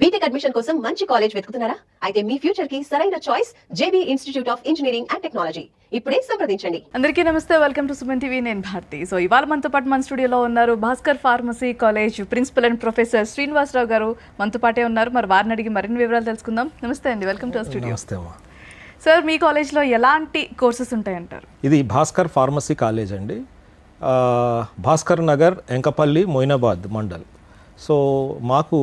BTech admission కోసం మంచి college వెతుకుతున్నారా? అయితే మీ ఫ్యూచర్ కి సరైన choice JB institute of engineering and technology. ఇప్పుడే సంప్రదించండి. అందరికీ నమస్తే, వెల్కమ్ టు సుమన్ టీవీ. నేను భారతి. సో ఇవాళ మనతో పాటు మన స్టూడియోలో ఉన్నారు Bhaskar pharmacy college principal and professor Srinivasa Rao గారు మనతో పాటే ఉన్నారు. మరి వారిని అడిగి మరిన్ని వివరాలు తెలుసుకుందాం. నమస్తే అండి, వెల్కమ్ టు స్టూడియో. సార్, మీ కాలేజ్లో ఎలాంటి కోర్సెస్ ఉంటాయంటారు? ఇది భాస్కర్ ఫార్మసీ కాలేజ్ అండి. భాస్కర్ నగర్, ఎంకపల్లి, మొయినాబాద్ మండల్. సో మాకు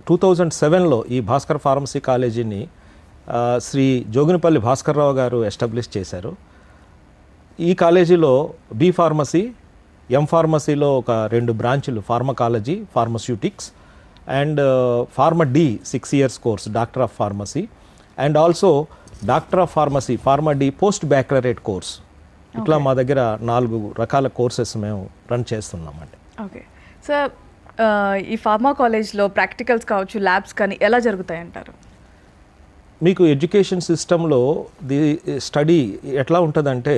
2007లో ఈ భాస్కర్ ఫార్మసీ కాలేజీని శ్రీ జోగినిపల్లి భాస్కర్రావు గారు ఎస్టాబ్లిష్ చేశారు. ఈ కాలేజీలో బి ఫార్మసీ, ఎం ఫార్మసీలో ఒక 2 బ్రాంచులు, pharmacology, pharmaceutics and pharma D 6 years course, doctor of pharmacy, and also doctor of pharmacy, pharma D post baccalaureate course. ఇట్లా మా దగ్గర 4 రకాల కోర్సెస్ మేము రన్ చేస్తున్నామండి. ఓకే సార్, ఈ ఫార్మా కాలేజ్లో ప్రాక్టికల్స్ కావచ్చు, ల్యాబ్స్ కానీ ఎలా జరుగుతాయంటారు? మీకు ఎడ్యుకేషన్ సిస్టంలో ది స్టడీ ఎట్లా ఉంటుందంటే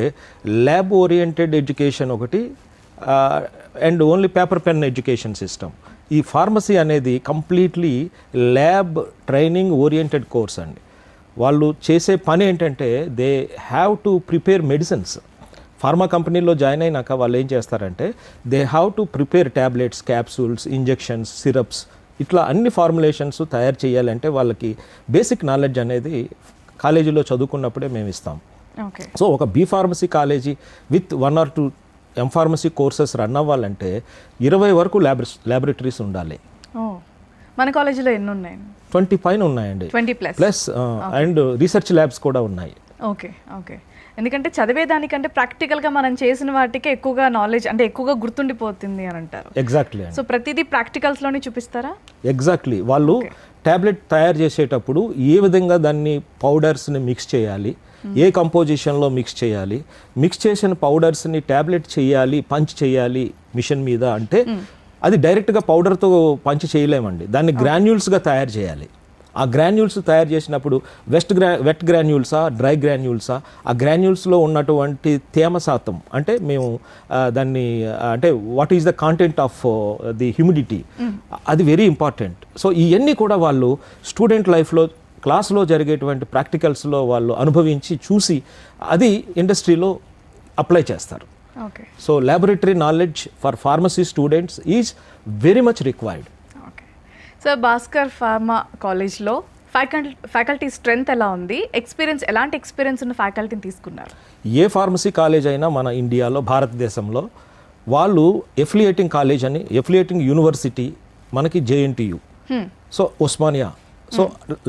ల్యాబ్ ఓరియంటెడ్ ఎడ్యుకేషన్ ఒకటి and only paper pen education system. ఈ ఫార్మసీ అనేది completely lab training oriented course అండి. వాళ్ళు చేసే పని ఏంటంటే they have to prepare medicines. Pharma కంపెనీలో జాయిన్ అయినాక వాళ్ళు ఏం చేస్తారంటే they have to prepare tablets, capsules, injections, syrups, ఇట్లా అన్ని ఫార్ములేషన్స్ తయారు చేయాలంటే వాళ్ళకి బేసిక్ నాలెడ్జ్ అనేది కాలేజీలో చదువుకున్నప్పుడే మేము ఇస్తాం. సో ఒక B pharmacy college with 1 or 2 M pharmacy courses run అవ్వాలంటే 20 వరకు ల్యాబొరేటరీస్ ఉండాలి. మన కాలేజీలో ఎన్ని ఉన్నాయి? 20 పైన ఉన్నాయండి, 20+ అండ్ రీసెర్చ్ ల్యాబ్స్ కూడా ఉన్నాయి. ఓకే ఓకే, ఎందుకంటే చదివేదానికంటే ప్రాక్టికల్గా మనం చేసిన వాటికి ఎక్కువగా నాలెడ్జ్, అంటే ఎక్కువగా గుర్తుండిపోతుంది అని అంటారు. ఎగ్జాక్ట్లీ. సో ప్రతిదీ ప్రాక్టికల్స్లోనే చూపిస్తారా? ఎగ్జాక్ట్లీ. వాళ్ళు ట్యాబ్లెట్ తయారు చేసేటప్పుడు ఏ విధంగా దాన్ని పౌడర్స్ని మిక్స్ చేయాలి, ఏ కంపోజిషన్లో మిక్స్ చేయాలి, మిక్స్ చేసిన పౌడర్స్ని ట్యాబ్లెట్ చేయాలి, పంచ్ చేయాలి మిషన్ మీద అంటే అది డైరెక్ట్గా పౌడర్తో పంచ్ చేయలేమండి. దాన్ని గ్రాన్యూల్స్గా తయారు చేయాలి. ఆ గ్రాన్యూల్స్ తయారు చేసినప్పుడు వెట్ గ్రాన్యూల్సా, డ్రై గ్రాన్యూల్సా, ఆ గ్రాన్యూల్స్లో ఉన్నటువంటి తేమ శాతం అంటే మేము దాన్ని అంటే what is the content of the humidity, అది వెరీ ఇంపార్టెంట్. సో ఇవన్నీ కూడా వాళ్ళు స్టూడెంట్ లైఫ్లో క్లాస్లో జరిగేటువంటి ప్రాక్టికల్స్లో వాళ్ళు అనుభవించి చూసి అది ఇండస్ట్రీలో అప్లై చేస్తారు. So laboratory knowledge for pharmacy students is very much required. Sir, Bhaskar pharma కాలేజ్లో ఫ్యాకల్టీ స్ట్రెంగ్త్ ఎలా ఉంది? ఎలాంటి ఎక్స్పీరియన్స్ ఉన్న ఫ్యాకల్టీని తీసుకున్నారు? ఏ ఫార్మసీ కాలేజ్ అయినా మన ఇండియాలో, భారతదేశంలో వాళ్ళు ఎఫిలియేటింగ్ కాలేజ్ అని, ఎఫిలియేటింగ్ యూనివర్సిటీ మనకి JNTU, so Osmania, so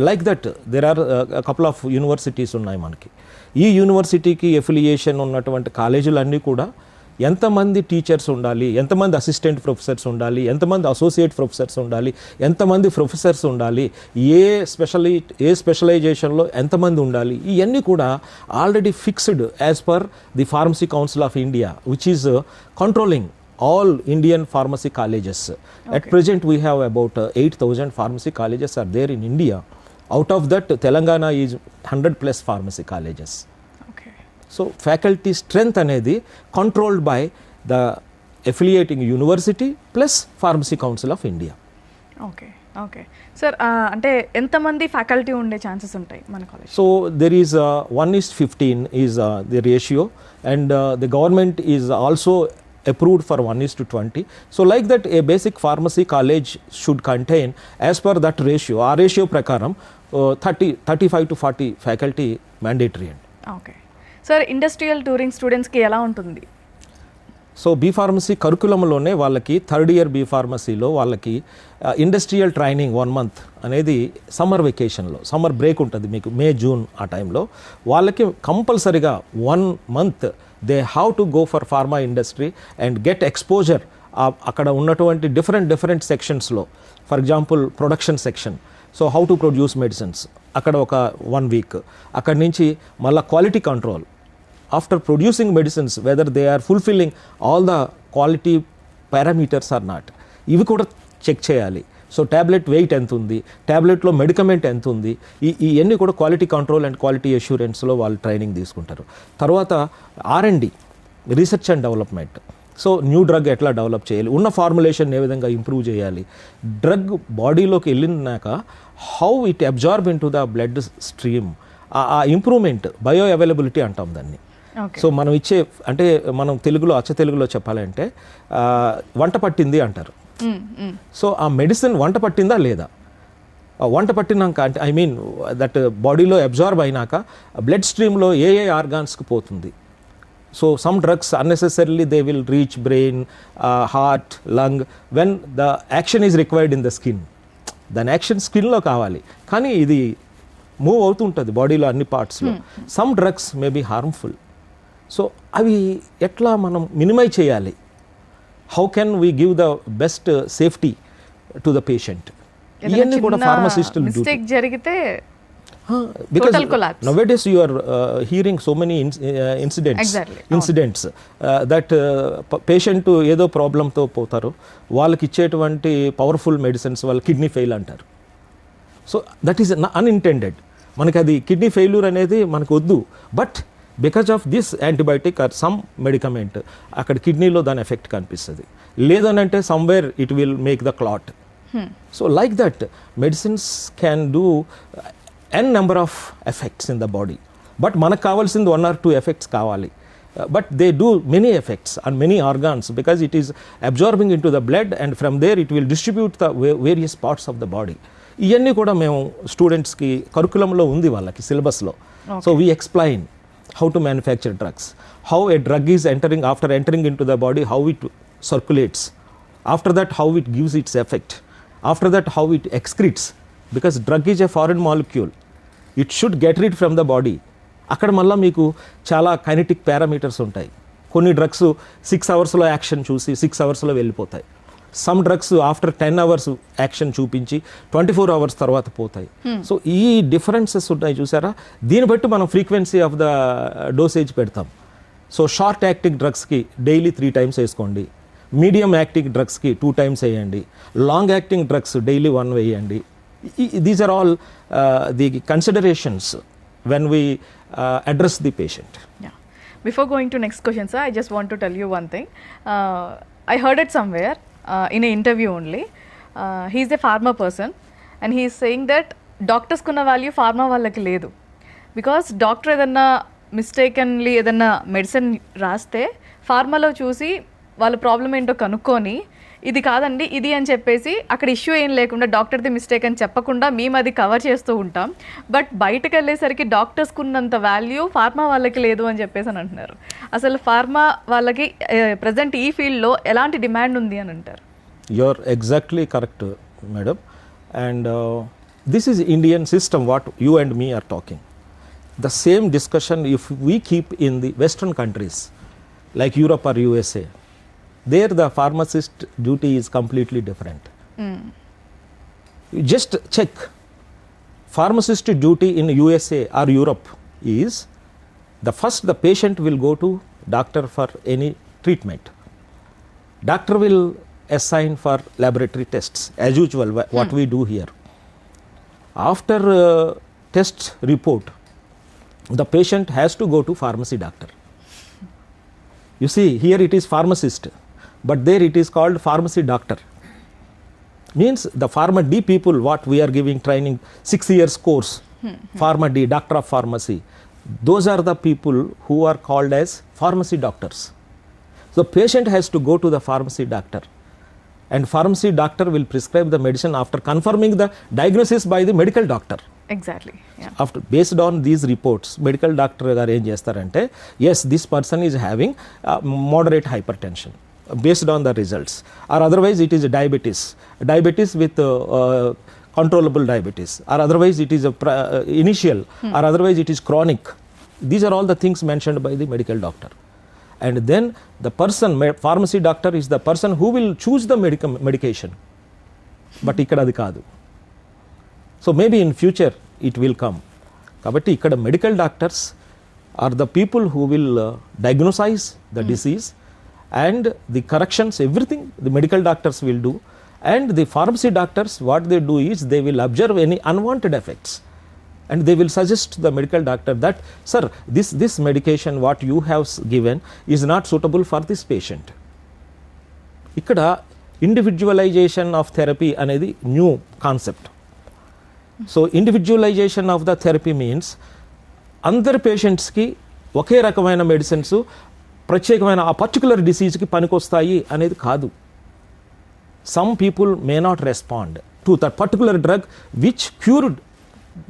like that there are couple of universities ఉన్నాయి మనకి. ఈ యూనివర్సిటీకి ఎఫిలియేషన్ ఉన్నటువంటి కాలేజీలన్నీ కూడా ఎంతమంది టీచర్స్ ఉండాలి, ఎంతమంది అసిస్టెంట్ ప్రొఫెసర్స్ ఉండాలి, ఎంతమంది అసోసియేట్ ప్రొఫెసర్స్ ఉండాలి, ఎంతమంది ప్రొఫెసర్స్ ఉండాలి, ఏ స్పెషలైజేషన్లో ఎంతమంది ఉండాలి, ఇవన్నీ కూడా already fixed as per the pharmacy council of India which is controlling all Indian pharmacy colleges. At present we have about 8,000 pharmacy colleges are there in India. Out of that, Telangana is 100+ pharmacy colleges. Okay. So faculty strength anedi controlled by the affiliating university plus Pharmacy Council of India. Okay. Okay sir, అంటే ఎంతమంది faculty ఉండే chances ఉంటాయి మన college? So there is 1:15 is the ratio, and the government is also approved for 1:20. So like that a basic pharmacy college should contain as per that ratio. ఆ ratio ప్రకారం 35 to 40 faculty mandatory అండి. Okay sir, industrial touring స్టూడెంట్స్కి ఎలా ఉంటుంది? So B pharmacy కరికులంలోనే వాళ్ళకి 3rd year be ఫార్మసీలో వాళ్ళకి industrial training 1 month అనేది summer వెకేషన్లో, summer break ఉంటుంది మీకు May, June ఆ టైంలో వాళ్ళకి కంపల్సరీగా 1 month they have to go for pharma industry and get exposure. అక్కడ ఉన్నటువంటి డిఫరెంట్ సెక్షన్స్లో, for example production section, so how to produce medicines, అక్కడ ఒక 1 week. అక్కడి నుంచి మళ్ళీ quality control, after producing medicines whether they are fulfilling all the quality parameters or not, ఇవి కూడా చెక్ చేయాలి. సో ట్యాబ్లెట్ వెయిట్ ఎంత ఉంది, ట్యాబ్లెట్లో మెడికమెంట్ ఎంత ఉంది, ఇవన్నీ కూడా క్వాలిటీ కంట్రోల్ అండ్ క్వాలిటీ అష్యూరెన్స్లో వాళ్ళు ట్రైనింగ్ తీసుకుంటారు. తర్వాత R&D, research and development. So new drug ఎట్లా డెవలప్ చేయాలి, ఉన్న ఫార్ములేషన్ ఏ విధంగా ఇంప్రూవ్ చేయాలి, డ్రగ్ బాడీలోకి వెళ్ళినాక how it absorb in to the blood stream, ఆ ఇంప్రూవ్మెంట్ బయో అవైలబిలిటీ అంటాం దాన్ని. సో మనం ఇచ్చే అంటే మనం తెలుగులో అచ్చ తెలుగులో చెప్పాలంటే వంట పట్టింది అంటారు. సో ఆ మెడిసిన్ వంట పట్టిందా లేదా, వంట పట్టినాక అంటే ఐ మీన్ దట్ బాడీలో అబ్జార్బ్ అయినాక బ్లడ్ స్ట్రీమ్లో ఏ ఆర్గాన్స్కి పోతుంది. So some drugs unnecessarily they will reach brain, heart, lung when the action is required in the skin. దాని యాక్షన్ స్కిన్లో కావాలి, కానీ ఇది మూవ్ అవుతుంటుంది బాడీలో అన్ని పార్ట్స్లో. Some drugs may be harmful. So అవి ఎట్లా మనం మినిమైజ్ చేయాలి, how can we give the best safety to the patient, ఇవన్నీ కూడా ఫార్మసిస్టులు మిస్టేక్ జరిగితే because nowadays you are hearing so many incidents that patient ఏదో ప్రాబ్లంతో పోతారు, వాళ్ళకి ఇచ్చేటువంటి పవర్ఫుల్ మెడిసిన్స్ వాళ్ళ కిడ్నీ ఫెయిల్ అంటారు. So that is unintended. మనకి అది కిడ్నీ ఫెయిల్యూర్ అనేది మనకు వద్దు, but because of this antibiotic or some medicament అక్కడ కిడ్నీలో దాని ఎఫెక్ట్ కనిపిస్తుంది, లేదనంటే somewhere it will make the clot. So like that medicines can do n number of effects in the body, but మనకు కావాల్సింది 1 or 2 effects కావాలి, but they do many effects on many organs because it is absorbing into the blood and from there it will distribute the various parts of the body. ఇవన్నీ కూడా మేము స్టూడెంట్స్కి కరికులంలో ఉంది, వాళ్ళకి సిలబస్లో. So we explain how to manufacture drugs, how a drug is entering, after entering into the body, how it circulates, after that how it gives its effect, after that how it excretes, because drug is a foreign molecule, it should get rid from the body. అక్కడ మళ్ళీ మీకు చాలా kinetic parameters ఉంటాయి. కొన్ని drugs 6 అవర్స్లో action చూసి 6 అవర్స్లో వెళ్ళిపోతాయి, some drugs after 10 hours action చూపించి 24 అవర్స్ తర్వాత పోతాయి. సో ఈ డిఫరెన్సెస్ ఉన్నాయి చూసారా, దీన్ని బట్టి మనం ఫ్రీక్వెన్సీ ఆఫ్ ద డోసేజ్ పెడతాం. సో షార్ట్ యాక్టింగ్ డ్రగ్స్కి డైలీ 3 times వేసుకోండి, మీడియం యాక్టింగ్ డ్రగ్స్కి 2 times వేయండి, లాంగ్ యాక్టింగ్ డ్రగ్స్ డైలీ 1 వేయండి. These are all the considerations when we address the patient. Yeah. Before going to next question, sir, I just want to tell you one thing. I heard it somewhere in an interview only. He is a pharma person and he is saying that doctors kuన్న value pharma వాళ్ళకి లేదు, because doctor ఏదన్నా mistakenly ఏదన్నా medicine రాస్తే ఫార్మాలో చూసి వాళ్ళ problem ఏంటో కనుక్కొని ఇది కాదండి ఇది అని చెప్పేసి అక్కడ ఇష్యూ ఏం లేకుండా డాక్టర్ది మిస్టేక్ అని చెప్పకుండా మేము అది కవర్ చేస్తూ ఉంటాం. బట్ బయటకు వెళ్ళేసరికి డాక్టర్స్కి ఉన్నంత వాల్యూ ఫార్మా వాళ్ళకి లేదు అని చెప్పేసి అని అంటున్నారు. అసలు ఫార్మా వాళ్ళకి ప్రజెంట్ ఈ ఫీల్డ్లో ఎలాంటి డిమాండ్ ఉంది అని అంటారు? You're exactly correct, madam. And this is Indian system what you and me are talking. The same discussion if we keep in the Western countries like Europe or USA, there the pharmacist duty is completely different. You just check, pharmacist duty in USA or Europe is the patient will go to doctor for any treatment. Doctor will assign for laboratory tests as usual what we do here. After test report, the patient has to go to pharmacy doctor. You see, here it is pharmacist, but there it is called pharmacy doctor. Means the pharma D people what we are giving training 6 years course, pharma D, doctor of pharmacy, those are the people who are called as pharmacy doctors. So patient has to go to the pharmacy doctor and pharmacy doctor will prescribe the medicine after confirming the diagnosis by the medical doctor. Exactly. Yeah. After based on these reports, medical doctor garu em chestarante, yes, this person is having moderate hypertension based on the results, or otherwise it is diabetes with controllable diabetes, or otherwise it is a initial, or otherwise it is chronic. These are all the things mentioned by the medical doctor. And then the person, pharmacy doctor is the person who will choose the medication, but ikkada adi kaadu. So maybe in future it will come. Kabatti ikkada medical doctors are the people who will diagnose the disease and the corrections, everything the medical doctors will do, and the pharmacy doctors what they do is they will observe any unwanted effects and they will suggest the medical doctor that sir, this medication what you have given is not suitable for this patient. ఇక్కడ individualisation of therapy అనేది new concept. So individualisation of the therapy means అందరి పేషెంట్స్కి ఒకే రకమైన medicines ప్రత్యేకమైన ఆ particular డిసీజ్కి పనికొస్తాయి అనేది కాదు. Some people may not respond to that particular drug which cured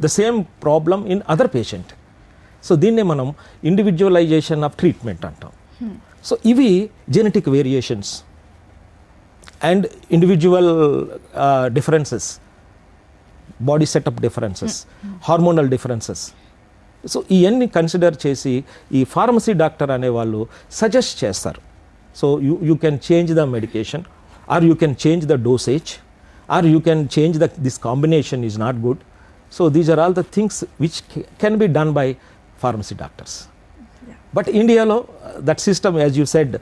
the same problem in other patient. So దీన్నే మనం ఇండివిజువలైజేషన్ ఆఫ్ ట్రీట్మెంట్ అంటాం. సో ఇవి genetic variations and individual differences, body setup differences, hormonal differences. So ఇవన్నీ consider చేసి ఈ pharmacy doctor అనేవాళ్ళు suggest చేస్తారు. So you can change the medication, or you can change the dosage, or you can change this combination is not good. So these are all the things which can be done by pharmacy doctors. But ఇండియాలో that system, as you said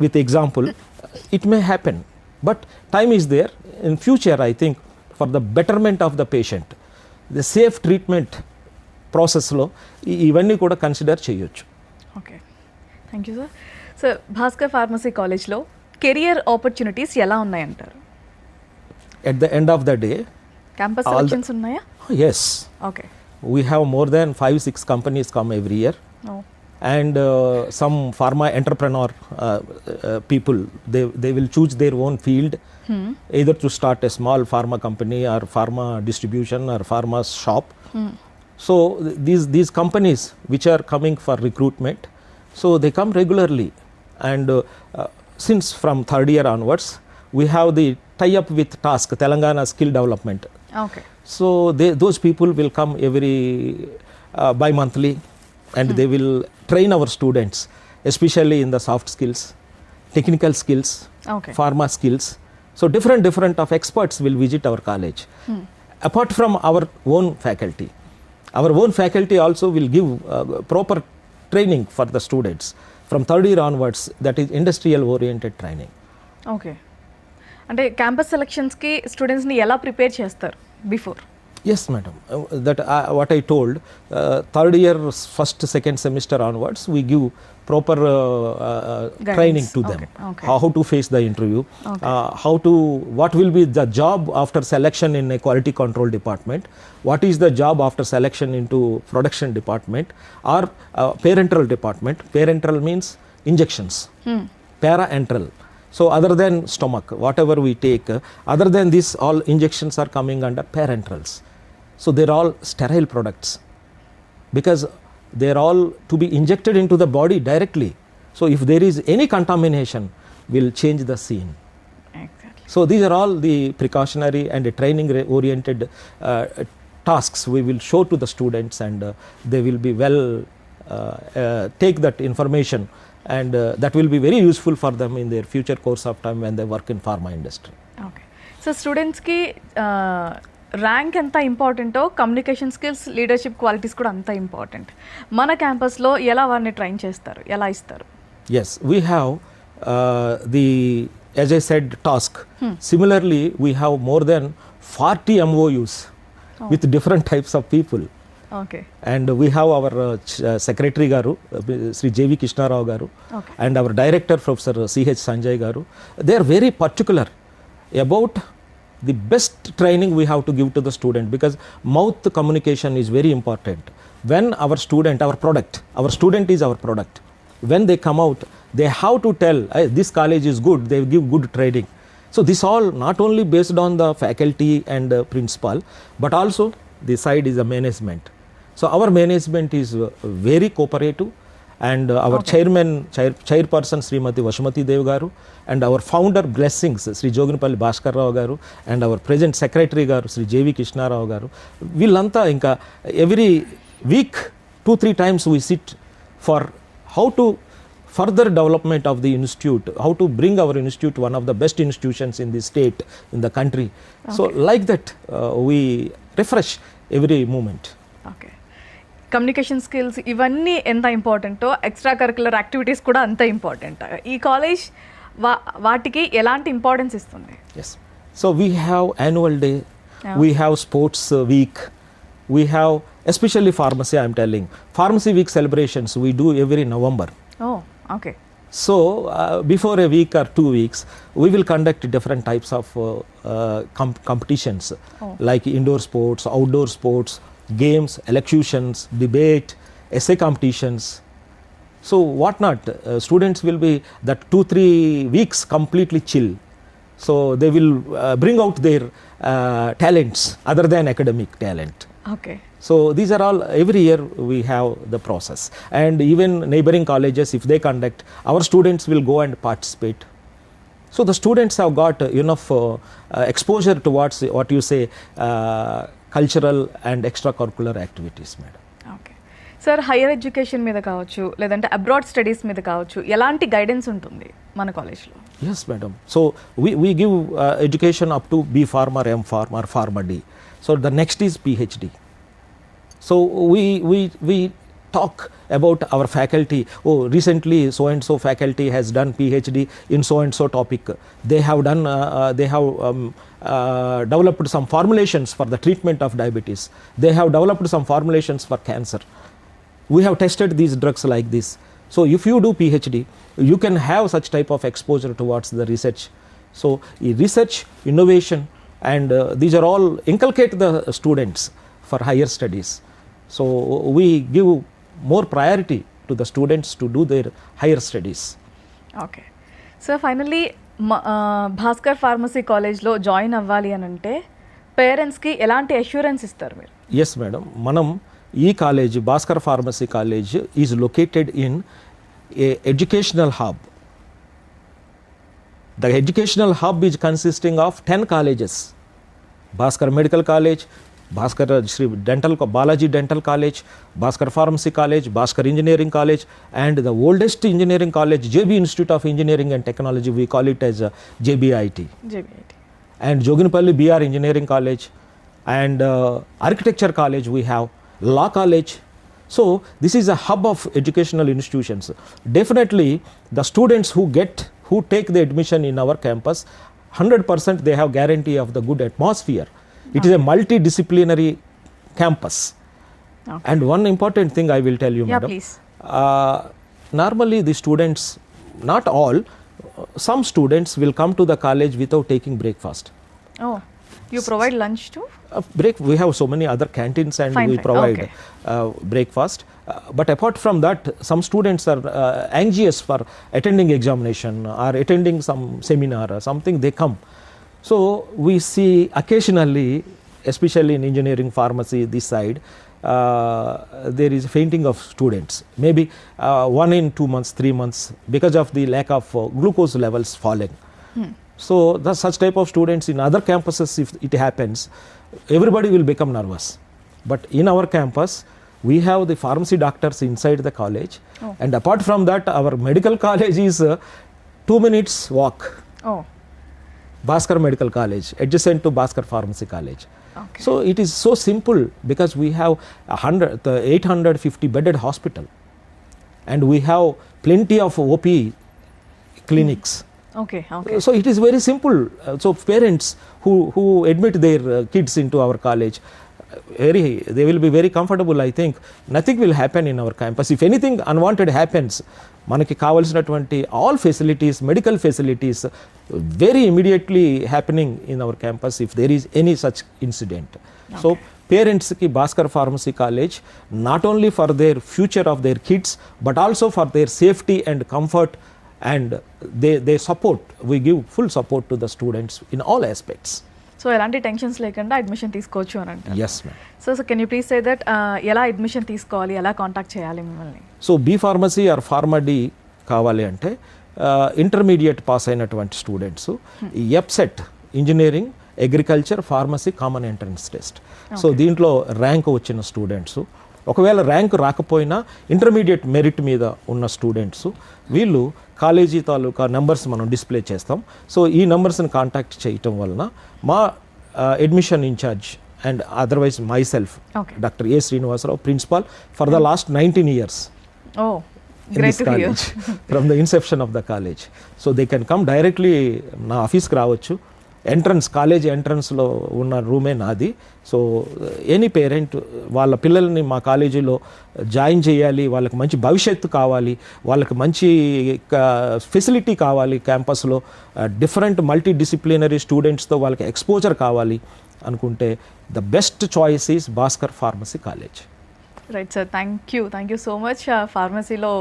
with example, it may happen, but time is there. In future I think for the betterment of the patient, the safe treatment ప్రాసెస్లో ఇవన్నీ కూడా consider చేయొచ్చు. Okay, thank you sir. So Bhaskar pharmacy కాలేజ్లో career opportunities ఎలా ఉన్నాయంటారు? At the end of the day, campus selections ఉన్నాయా? yes, okay. we have more than 5-6 companies come every year. Oh. And some pharma entrepreneur people, they will choose their own field, either to start a small pharma company or pharma distribution or pharma shop. So these companies which are coming for recruitment, so they come regularly. And since from third year onwards, we have the tie-up with TASK, Telangana Skill Development. Okay. So those people will come every bi-monthly, and they will train our students, especially in the soft skills, technical skills, Okay. pharma skills. So different of experts will visit our college. Apart from our own faculty, our own faculty also will give proper training for the students from third year onwards, that is industrial oriented training. Okay, అంటే campus సెలక్షన్స్కి స్టూడెంట్స్ని ఎలా prepare చేస్తారు before? Yes, madam. That what I told, third year, first, second semester onwards, we give proper training to them. Okay. How to face the interview, what will be the job after selection in a quality control department, what is the job after selection into production department or parenteral department. Parenteral means injections, parenteral. So other than stomach, whatever we take, other than this, all injections are coming under parenterals. So they're all sterile products because they're all to be injected into the body directly. So if there is any contamination, will change the scene. Exactly. So these are all the precautionary and training oriented tasks we will show to the students, and they will be well take that information, and that will be very useful for them in their future course of time when they work in pharma industry. Okay, so స్టూడెంట్స్కి rank ఎంత ఇంపార్టెంటో communication skills, leadership qualities కూడా అంత important. మన క్యాంపస్లో ఎలా వారిని train చేస్తారు, ఎలా ఇస్తారు? Yes, we have as I said, TASK. Similarly, we have more than 40 MOUs with different types of people. Okay. And we have our secretary garu, Sri JV Krishnarao garu, Okay. and our director Professor CH Sanjay garu. They are very particular about the best training we have to give to the student, because mouth communication is very important. When our student is our product. When they come out, they have to tell, hey, this college is good, they give good training. So this all not only based on the faculty and principal, but also the side is the management. So our management is very cooperative, and our chairperson Srimati Vashmati Dev garu, and our founder blessings Sri Joginapalli Bhaskar Rao garu, and our present secretary garu Sri JV Krishnarao garu. Villanta inka every week 2-3 times we sit for how to further development of the institute, how to bring our institute one of the best institutions in the state, in the country. So like that we refresh every moment. Okay, communication skills ఇవన్నీ ఎంత ఇంపార్టెంటో extra curricular activities కూడా అంత important. ఈ college వాటికి ఎలాంటి importance ఇస్తుంది? Yes. So we have annual day, we have sports week, we have especially pharmacy. I am telling, pharmacy week celebrations we do every November. Oh, okay. So before a week or 2 weeks, we will conduct different types of competitions, like indoor sports, outdoor sports, games, elocutions, debate, essay competitions. So what not? Students will be that 2-3 weeks completely chill. So they will bring out their talents other than academic talent. Okay. So these are all, every year we have the process, and even neighboring colleges, if they conduct, our students will go and participate. So the students have got enough exposure towards what you say cultural and extracurricular activities, madam. Okay sir, higher education మీద కావచ్చు లేదంటే abroad studies మీద కావచ్చు ఎలాంటి guidance ఉంటుంది మన కాలేజ్లో? Yes, madam. So we give education up to B Pharm or M Pharm or Pharma D. So the next is PhD. So we talk about our faculty. Oh, recently so and so faculty has done PhD in so and so topic. They have done developed some formulations for the treatment of diabetes. They have developed some formulations for cancer. We have tested these drugs like this. So if you do PhD, you can have such type of exposure towards the research. So research, innovation, and these are all inculcate the students for higher studies. So we give more priority to the students to do their higher studies. Okay. So finally Bhaskar pharmacy కాలేజ్లో join అవ్వాలి అని అంటే పేరెంట్స్కి ఎలాంటి assurance ఇస్తారు మీరు? Yes, madam. Manam ee college, Bhaskar Pharmacy College, is located in a educational hub. The educational hub is consisting of 10 colleges: Bhaskar Medical College, Bhaskar Shri Dental Balaji Dental College, Bhaskar Pharmacy College, Bhaskar Engineering College, and the oldest engineering college, JB Institute of Engineering and Technology, we call it as JBIT, and Joginpalli BR Engineering College, and Architecture College we have, Law College. So this is a hub of educational institutions. Definitely the students who take the admission in our campus, 100% they have guarantee of the good atmosphere. It is a multidisciplinary campus. Okay. And one important thing I will tell you, Yeah, madam. please. Normally the students, not all, some students will come to the college without taking breakfast. Oh, you provide lunch too? We have so many other canteens, and Fine, we fine. provide Okay. breakfast. But apart from that, some students are anxious for attending examination or attending some seminar or something, they come. So we see occasionally, especially in engineering, pharmacy, this side, there is fainting of students, maybe 1 in 2 months, 3 months, because of the lack of glucose levels falling. So the such type of students in other campuses, if it happens, everybody will become nervous. But in our campus, we have the pharmacy doctors inside the college. Oh. And apart from that, our medical college is 2 minutes walk. Oh, Bhaskar Medical College, adjacent to Bhaskar Pharmacy College. Okay. So it is so simple, because we have 850 bedded hospital, and we have plenty of OP clinics. Okay. Okay. So it is very simple. So parents who admit their kids into our college, they will be very comfortable. I think nothing will happen in our campus. If anything unwanted happens, మనకి కావాల్సినటువంటి all facilities, medical facilities very immediately happening in our campus if there is any such incident. So parents ki Bhaskar Pharmacy College, not only for their future of their kids, but also for their safety and comfort, and they support, we give full support to the students in all aspects. So ఎలాంటి tensions లేకుండా admission తీసుకోవచ్చు అని అంటారు? Yes, ma'am. So can you please say that ఎలా admission తీసుకోవాలి, ఎలా contact చేయాలి మిమ్మల్ని? So B pharmacy or pharma D కావాలి అంటే ఇంటర్మీడియట్ పాస్ అయినటువంటి students EAPCET, engineering, agriculture, pharmacy common entrance test. So దీంట్లో ర్యాంక్ వచ్చిన స్టూడెంట్స్, ఒకవేళ ర్యాంక్ రాకపోయినా ఇంటర్మీడియట్ మెరిట్ మీద ఉన్న స్టూడెంట్స్, వీళ్ళు కాలేజీ తాలూకా నెంబర్స్ మనం డిస్ప్లే చేస్తాం. సో ఈ నెంబర్స్ని కాంటాక్ట్ చేయటం వలన మా admission incharge and otherwise myself, Okay. Dr. A. Srinivasarao, principal for the last 19 years Oh, in great this to hear. college from the inception of the college. So they can come directly na office కి రావచ్చు. Entrance college ఎంట్రన్స్లో ఉన్న రూమే నాది. So any parent వాళ్ళ పిల్లల్ని మా కాలేజీలో జాయిన్ చేయాలి, వాళ్ళకి మంచి భవిష్యత్తు కావాలి, వాళ్ళకి మంచి ఫెసిలిటీ కావాలి, క్యాంపస్లో డిఫరెంట్ మల్టీ డిసిప్లినరీ స్టూడెంట్స్తో వాళ్ళకి ఎక్స్పోజర్ కావాలి అనుకుంటే the best choice is Bhaskar pharmacy college. Right sir, thank you so much. ఫార్మసీలో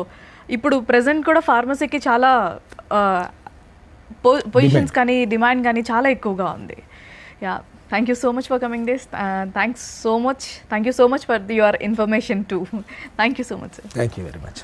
ఇప్పుడు ప్రజెంట్ కూడా ఫార్మసీకి చాలా పొజిషన్స్ కానీ డిమాండ్ కానీ చాలా ఎక్కువగా ఉంది. Yeah, thank you so much for coming this. Thank you so much for your information two. Thank you so much sir. Thank you very much.